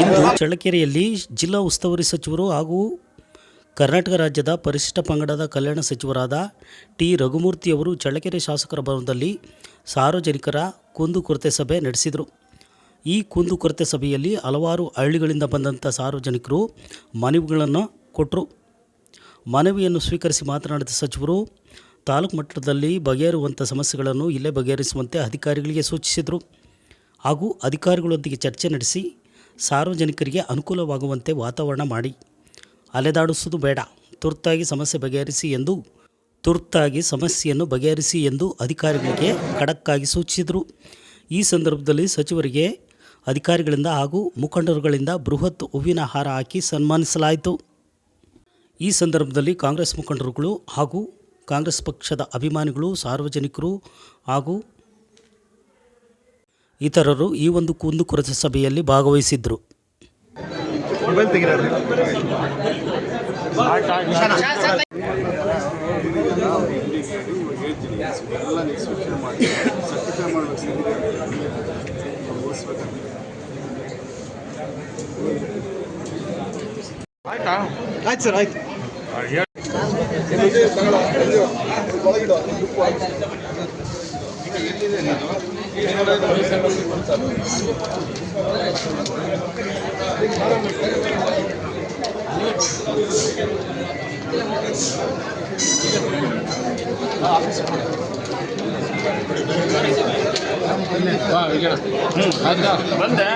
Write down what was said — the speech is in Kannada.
ಇಂದು ಚಳ್ಳಕೆರೆಯಲ್ಲಿ ಜಿಲ್ಲಾ ಉಸ್ತುವಾರಿ ಸಚಿವರು ಹಾಗೂ ಕರ್ನಾಟಕ ರಾಜ್ಯದ ಪರಿಶಿಷ್ಟ ಪಂಗಡದ ಕಲ್ಯಾಣ ಸಚಿವರಾದ ಟಿ ರಘುಮೂರ್ತಿಯವರು ಚಳ್ಳಕೆರೆ ಶಾಸಕರ ಭವನದಲ್ಲಿ ಸಾರ್ವಜನಿಕರ ಕುಂದುಕೊರತೆ ಸಭೆ ನಡೆಸಿದರು. ಈ ಕುಂದುಕೊರತೆ ಸಭೆಯಲ್ಲಿ ಹಲವಾರು ಹಳ್ಳಿಗಳಿಂದ ಬಂದಂಥ ಸಾರ್ವಜನಿಕರು ಮನವಿಗಳನ್ನು ಕೊಟ್ಟರು. ಮನವಿಯನ್ನು ಸ್ವೀಕರಿಸಿ ಮಾತನಾಡಿದ ಸಚಿವರು ತಾಲೂಕು ಮಟ್ಟದಲ್ಲಿ ಬಗೆಹರುವಂಥ ಸಮಸ್ಯೆಗಳನ್ನು ಇಲ್ಲೇ ಬಗೆಹರಿಸುವಂತೆ ಅಧಿಕಾರಿಗಳಿಗೆ ಸೂಚಿಸಿದರು. ಹಾಗೂ ಅಧಿಕಾರಿಗಳೊಂದಿಗೆ ಚರ್ಚೆ ನಡೆಸಿ ಸಾರ್ವಜನಿಕರಿಗೆ ಅನುಕೂಲವಾಗುವಂತೆ ವಾತಾವರಣ ಮಾಡಿ ಅಲೆದಾಡಿಸುವುದು ಬೇಡ, ತುರ್ತಾಗಿ ಸಮಸ್ಯೆಯನ್ನು ಬಗೆಹರಿಸಿ ಎಂದು ಅಧಿಕಾರಿಗಳಿಗೆ ಖಡಕ್ಕಾಗಿ ಸೂಚಿಸಿದರು. ಈ ಸಂದರ್ಭದಲ್ಲಿ ಸಚಿವರಿಗೆ ಅಧಿಕಾರಿಗಳಿಂದ ಹಾಗೂ ಮುಖಂಡರುಗಳಿಂದ ಬೃಹತ್ ಹೂವಿನ ಹಾರ ಹಾಕಿ ಸನ್ಮಾನಿಸಲಾಯಿತು. ಈ ಸಂದರ್ಭದಲ್ಲಿ ಕಾಂಗ್ರೆಸ್ ಮುಖಂಡರುಗಳು ಹಾಗೂ ಕಾಂಗ್ರೆಸ್ ಪಕ್ಷದ ಅಭಿಮಾನಿಗಳು, ಸಾರ್ವಜನಿಕರು ಹಾಗೂ ಇತರರು ಈ ಒಂದು ಕುಂದುಕೊರತೆ ಸಭೆಯಲ್ಲಿ ಭಾಗವಹಿಸಿದ್ದರು. ಆಯ್ತು ಸರ್, ಆಯ್ತು. ಬಂದೆ